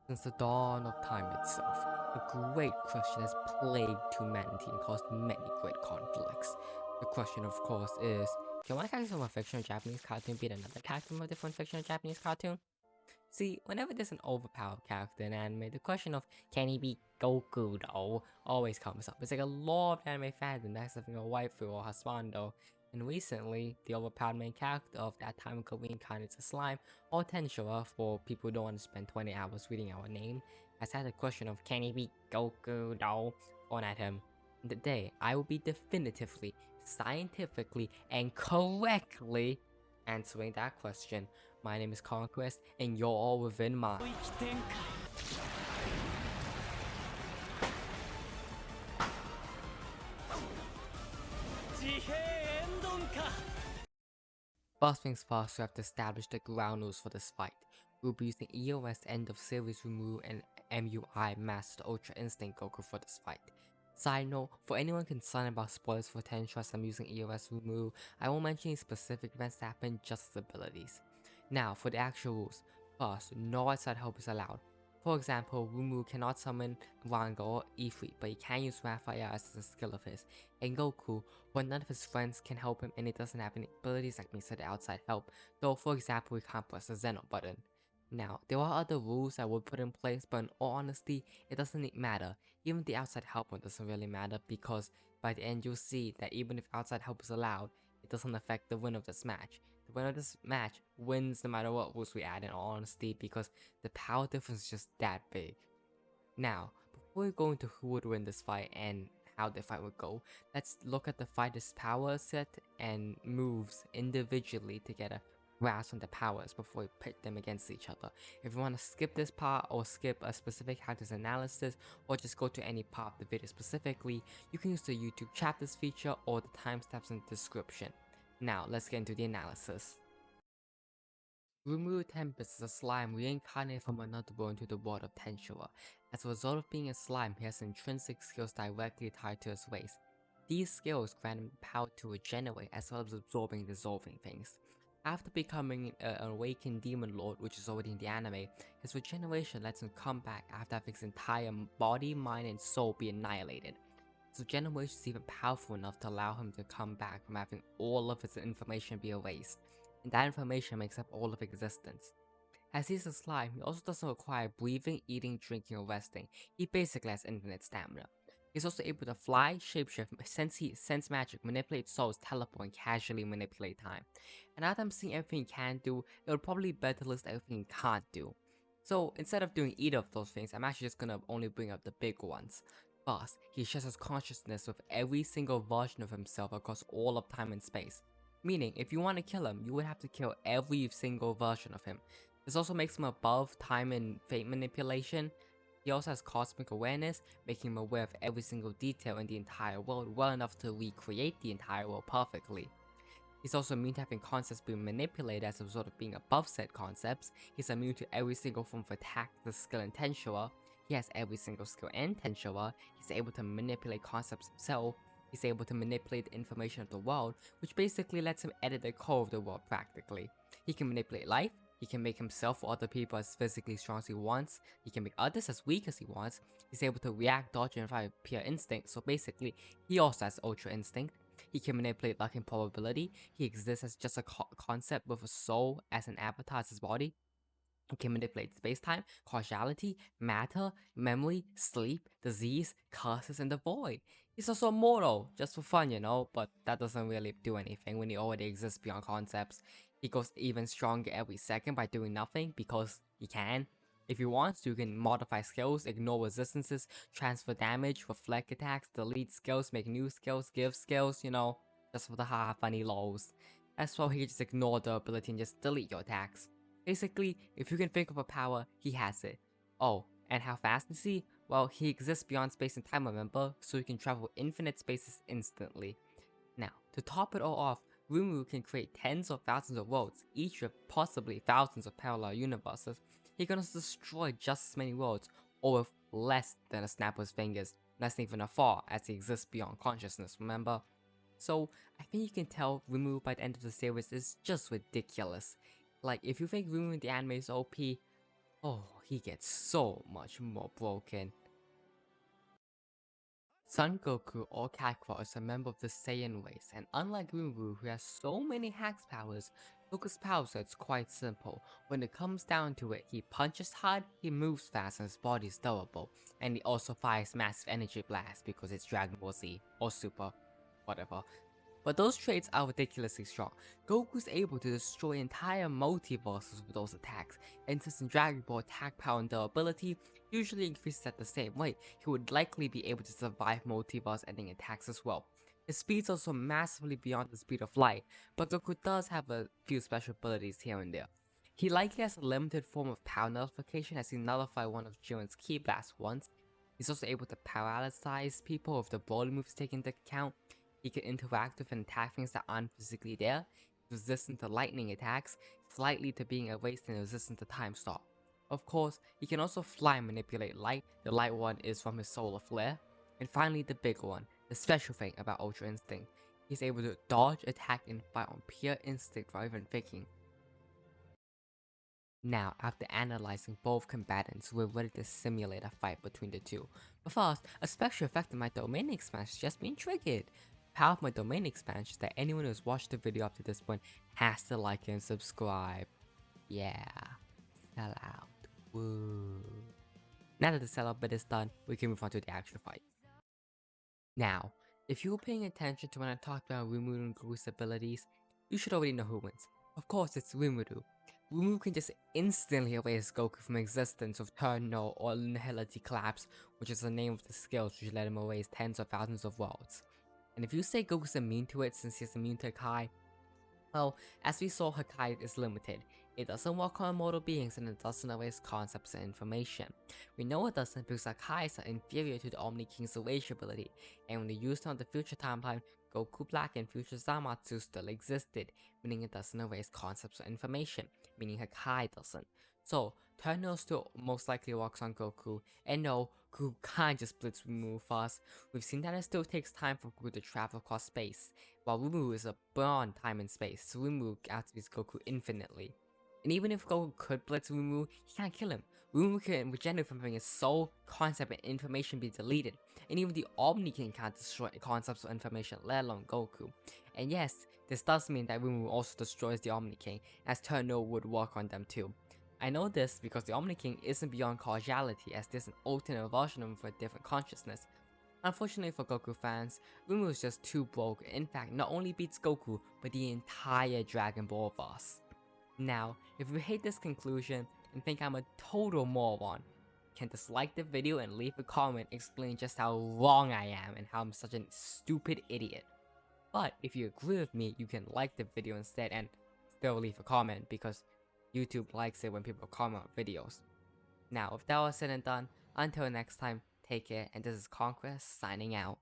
Since the dawn of time itself, a great question has plagued humanity and caused many great conflicts. The question, of course, is can one character from a fictional Japanese cartoon beat another character from a different fictional Japanese cartoon? See, whenever there's an overpowered character in anime, the question of can he beat Goku though always comes up. It's like a law of anime fandom that's having a waifu or husbando. And recently, the overpowered main character of that time could reincarnate as a slime or Tenshinra for people who don't want to spend 20 hours reading our name, has had the question of can he beat Goku though thrown at him. And today, I will be definitively, scientifically, and correctly answering that question. My name is Conquest, and you're all within my. First things first, we have to establish the ground rules for this fight. We'll be using EOS End of Series Rimuru and MUI Master Ultra Instinct Goku for this fight. Side note, for anyone concerned about spoilers for Tenshinra as I'm using EOS Rimuru, I won't mention any specific events that happen, just his abilities. Now, for the actual rules. First, no outside help is allowed. For example, Rimuru cannot summon Ranga or Ifrit, but he can use Raphael as a skill of his. And Goku, when none of his friends can help him and he doesn't have any abilities like means to the outside help, though for example he can't press the Xeno button. Now, there are other rules I would put in place, but in all honesty, it doesn't matter. Even the outside help one doesn't really matter because by the end you'll see that even if outside help is allowed, it doesn't affect the win of this match. The winner of this match wins no matter what rules we add, in all honesty, because the power difference is just that big. Now, before we go into who would win this fight and how the fight would go, let's look at the fighter's power set and moves individually to get a grasp on the powers before we pit them against each other. If you want to skip this part or skip a specific character's analysis or just go to any part of the video specifically, you can use the YouTube chapters feature or the timestamps in the description. Now, let's get into the analysis. Rimuru Tempest is a slime reincarnated from another world into the world of Tenshinra. As a result of being a slime, he has intrinsic skills directly tied to his race. These skills grant him the power to regenerate as well as absorbing and dissolving things. After becoming an awakened demon lord, which is already in the anime, his regeneration lets him come back after having his entire body, mind, and soul be annihilated. His regeneration is even powerful enough to allow him to come back from having all of his information be erased, and that information makes up all of existence. As he's a slime, he also doesn't require breathing, eating, drinking, or resting. He basically has infinite stamina. He's also able to fly, shapeshift, sense magic, manipulate souls, teleport, and casually manipulate time. And now that I'm seeing everything he can do, it would probably be better to list everything he can't do. So instead of doing either of those things, I'm actually just gonna only bring up the big ones. First, he shares his consciousness with every single version of himself across all of time and space. Meaning, if you want to kill him, you would have to kill every single version of him. This also makes him above time and fate manipulation. He also has cosmic awareness, making him aware of every single detail in the entire world well enough to recreate the entire world perfectly. He's also immune to having concepts being manipulated as a result of being above said concepts. He's immune to every single form of attack, the skill in Tenshinra. He has every single skill in Tenshinra. He's able to manipulate concepts himself. He's able to manipulate the information of the world, which basically lets him edit the code of the world practically. He can manipulate life. He can make himself or other people as physically strong as he wants. He can make others as weak as he wants. He's able to react, dodge, and fight with pure instinct. So basically, he also has Ultra Instinct. He can manipulate luck and probability. He exists as just a concept with a soul as an avatar as his body. He can manipulate space-time, causality, matter, memory, sleep, disease, curses, and the void. He's also immortal, just for fun, you know, but that doesn't really do anything when he already exists beyond concepts. He goes even stronger every second by doing nothing, because he can. If he wants to, you can modify skills, ignore resistances, transfer damage, reflect attacks, delete skills, make new skills, give skills, you know, just for the haha funny lols. As well, he can just ignore the ability and just delete your attacks. Basically, if you can think of a power, he has it. Oh, and how fast is he? Well, he exists beyond space and time, remember, so he can travel infinite spaces instantly. Now, to top it all off, Rimuru can create tens of thousands of worlds, each with possibly thousands of parallel universes. He can also destroy just as many worlds, or with less than a snap of his fingers, less than even a thought, as he exists beyond consciousness, remember? So, I think you can tell Rimuru by the end of the series is just ridiculous. Like, if you think Rimuru in the anime is OP, oh, he gets so much more broken. Son Goku or Kakarot is a member of the Saiyan race, and unlike Rimuru who has so many hacks powers, Goku's power set's quite simple. When it comes down to it, he punches hard, he moves fast, and his body is durable, and he also fires massive energy blasts because it's Dragon Ball Z, or Super, whatever. But those traits are ridiculously strong. Goku's able to destroy entire multiverses with those attacks, and since in Dragon Ball attack power and durability usually increases at the same rate, he would likely be able to survive multiverse ending attacks as well. His speed's also massively beyond the speed of light, but Goku does have a few special abilities here and there. He likely has a limited form of power nullification as he nullified one of Jiren's ki blasts once. He's also able to paralyze people if the body moves taken into account. He can interact with and attack things that aren't physically there. He's resistant to lightning attacks, slightly to being erased and resistant to time stop. Of course, he can also fly and manipulate light. The light one is from his solar flare. And finally the bigger one, the special thing about Ultra Instinct. He's able to dodge, attack, and fight on pure instinct rather than thinking. Now, after analyzing both combatants, we're ready to simulate a fight between the two. But first, a special effect in my domain expansion just been triggered. The power of my domain expansion is that anyone who's watched the video up to this point has to like and subscribe. Yeah, Sellout. Woo. Now that the sellout bit is done, we can move on to the actual fight. Now, if you were paying attention to when I talked about Rimuru and Goku's abilities, you should already know who wins. Of course, it's Rimuru. Rimuru can just instantly erase Goku from existence with Turn No or Nihility Collapse, which is the name of the skills which let him erase tens of thousands of worlds. And if you say Goku's immune to it since he's immune to Hakai, well, as we saw, Hakai is limited. It doesn't work on mortal beings and it doesn't erase concepts and information. We know it doesn't because Hakais are inferior to the Omni King's erase ability, and when they used it on the future timeline, Goku Black and future Zamatsu still existed, meaning it doesn't erase concepts or information, meaning Hakai doesn't. So, Turn No still most likely works on Goku, and no, Goku can't just blitz Rimuru fast. We've seen that it still takes time for Goku to travel across space, while Rimuru is beyond time and space, so Rimuru outspends Goku infinitely. And even if Goku could blitz Rimuru, he can't kill him. Rimuru can regenerate from having his soul, concept, and information be deleted, and even the Omni King can't destroy concepts or information, let alone Goku. And yes, this does mean that Rimuru also destroys the Omni King, as Turn No would work on them too. I know this because the Omni King isn't beyond causality, as there's an alternate version of him for a different consciousness. Unfortunately for Goku fans, Rimuru is just too broke, in fact not only beats Goku, but the entire Dragon Ball verse. Now, if you hate this conclusion and think I'm a total moron, you can dislike the video and leave a comment explaining just how wrong I am and how I'm such a stupid idiot. But if you agree with me, you can like the video instead and still leave a comment because YouTube likes it when people comment on videos. Now, if that was said and done, until next time, take care, and this is Conquest signing out.